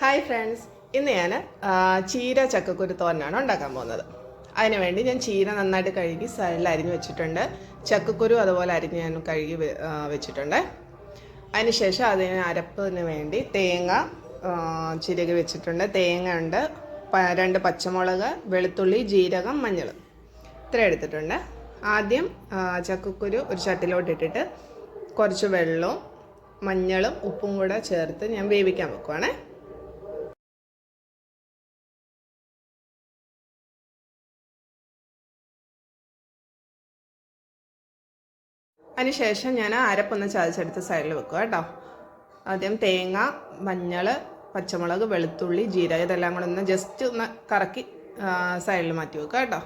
Hi friends, ഇന്ന് ഞാൻ ചീര ചക്കക്കുരു തോരനാണ് ഉണ്ടാക്കാൻ പോകുന്നത്. അതിനുവേണ്ടി ഞാൻ ചീര നന്നായിട്ട് കഴുകി സൈഡിൽ അരിഞ്ഞ് വെച്ചിട്ടുണ്ട്. ചക്കക്കുരു അതുപോലെ അരിഞ്ഞ് ഞാൻ കഴുകി വെച്ചിട്ടുണ്ട്. അതിനുശേഷം അതിന് അരപ്പിന് വേണ്ടി തേങ്ങ ചിരകി വെച്ചിട്ടുണ്ട്. തേങ്ങ ഉണ്ട്, 2 പച്ചമുളക്, വെളുത്തുള്ളി, ജീരകം, മഞ്ഞൾ ഇത്ര എടുത്തിട്ടുണ്ട്. ആദ്യം ചക്കക്കുരു ഒരു ചട്ടിലോട്ട് ഇട്ടിട്ട് കുറച്ച് വെള്ളവും മഞ്ഞളും ഉപ്പും കൂടെ ചേർത്ത് ഞാൻ വേവിക്കാൻ വെക്കുവാണേ. അതിനുശേഷം ഞാൻ അരപ്പൊന്ന് ചതച്ചെടുത്ത് സൈഡിൽ വെക്കുക കേട്ടോ. ആദ്യം തേങ്ങ, മഞ്ഞൾ, പച്ചമുളക്, വെളുത്തുള്ളി, ജീരകം ഇതെല്ലാം കൂടെ ഒന്ന് ജസ്റ്റ് ഒന്ന് കറക്കി സൈഡിൽ മാറ്റി വെക്കുക കേട്ടോ.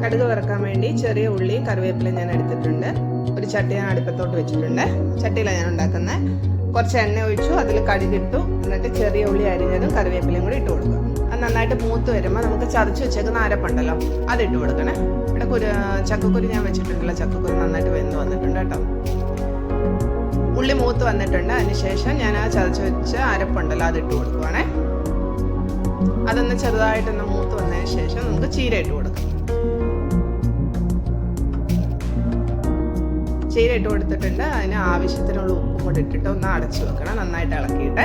കടുക് വറക്കാൻ വേണ്ടി ചെറിയ ഉള്ളിയും കറിവേപ്പിലയും ഞാൻ എടുത്തിട്ടുണ്ട്. ഒരു ചട്ടി ഞാൻ അടുപ്പത്തോട്ട് വെച്ചിട്ടുണ്ട്. ചട്ടിയിലാണ് ഞാൻ ഉണ്ടാക്കുന്നത്. കുറച്ച് എണ്ണ ഒഴിച്ചു, അതിൽ കടുകിട്ടു, എന്നിട്ട് ചെറിയ ഉള്ളി അരിഞ്ഞതും കറിവേപ്പിലയും കൂടി ഇട്ട് കൊടുക്കുക. അത് നന്നായിട്ട് മൂത്ത് വരുമ്പോൾ നമുക്ക് ചതച്ച് വെച്ചേക്കുന്ന അരപ്പുണ്ടല്ലോ അതിട്ട് കൊടുക്കണേ. ഇവിടെ ചക്കക്കുരു ഞാൻ വെച്ചിട്ടുണ്ടല്ലോ, ചക്കക്കുരു നന്നായിട്ട് വെന്ത് വന്നിട്ടുണ്ട് കേട്ടോ. ഉള്ളി മൂത്ത് വന്നിട്ടുണ്ട്. അതിനുശേഷം ഞാൻ ആ ചതച്ച് വെച്ച അരപ്പുണ്ടല്ലോ അതിട്ട് കൊടുക്കുവാണേ. അതൊന്ന് ചെറുതായിട്ടൊന്ന് മൂത്ത് വന്നതിന് ശേഷം നമുക്ക് ചീര ഇട്ട് കൊടുക്കാം. ചീര ഇട്ട് കൊടുത്തിട്ടുണ്ട്. അതിന് ആവശ്യത്തിനുള്ള ഉപ്പും കൂടെ ഇട്ടിട്ട് ഒന്ന് അടച്ചു വെക്കണം, നന്നായിട്ട് ഇളക്കിയിട്ട്.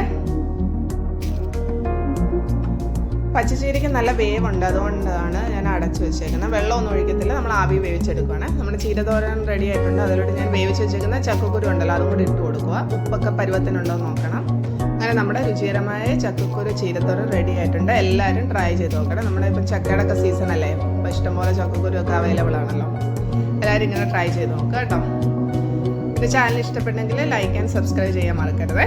പച്ചച്ചീരയ്ക്ക് നല്ല വേവുണ്ട്, അതുകൊണ്ടാണ് ഞാൻ അടച്ചു വെച്ചേക്കുന്നത്. വെള്ളമൊന്നും ഒഴിക്കത്തില്ല, നമ്മൾ ആവി വേവിച്ചെടുക്കുകയാണ്. നമ്മുടെ ചീരതോരൻ റെഡി ആയിട്ടുണ്ട്. അതിലോട്ട് ഞാൻ വേവിച്ച് വെച്ചേക്കുന്ന ചക്കക്കുരു ഉണ്ടല്ലോ അതും കൂടി ഇട്ട് കൊടുക്കുക. ഉപ്പൊക്കെ പരുവത്തിനുണ്ടോ എന്ന് നോക്കണം. അങ്ങനെ നമ്മുടെ രുചികരമായ ചക്കക്കുരു ചീരത്തോരൻ റെഡി ആയിട്ടുണ്ട്. എല്ലാവരും ട്രൈ ചെയ്ത് നോക്കണം. നമ്മുടെ ഇപ്പം ചക്കയുടെ ഒക്കെ സീസൺ അല്ലേ, ഇപ്പം ഇഷ്ടംപോലെ ചക്കക്കുരു ഒക്കെ അവൈലബിൾ ആണല്ലോ. എല്ലാവരും ഇങ്ങനെ ട്രൈ ചെയ്ത് നോക്കുക കേട്ടോ. എൻ്റെ ചാനൽ ഇഷ്ടപ്പെട്ടെങ്കിൽ ലൈക്ക് ആൻഡ് സബ്സ്ക്രൈബ് ചെയ്യാൻ മറക്കരുത്.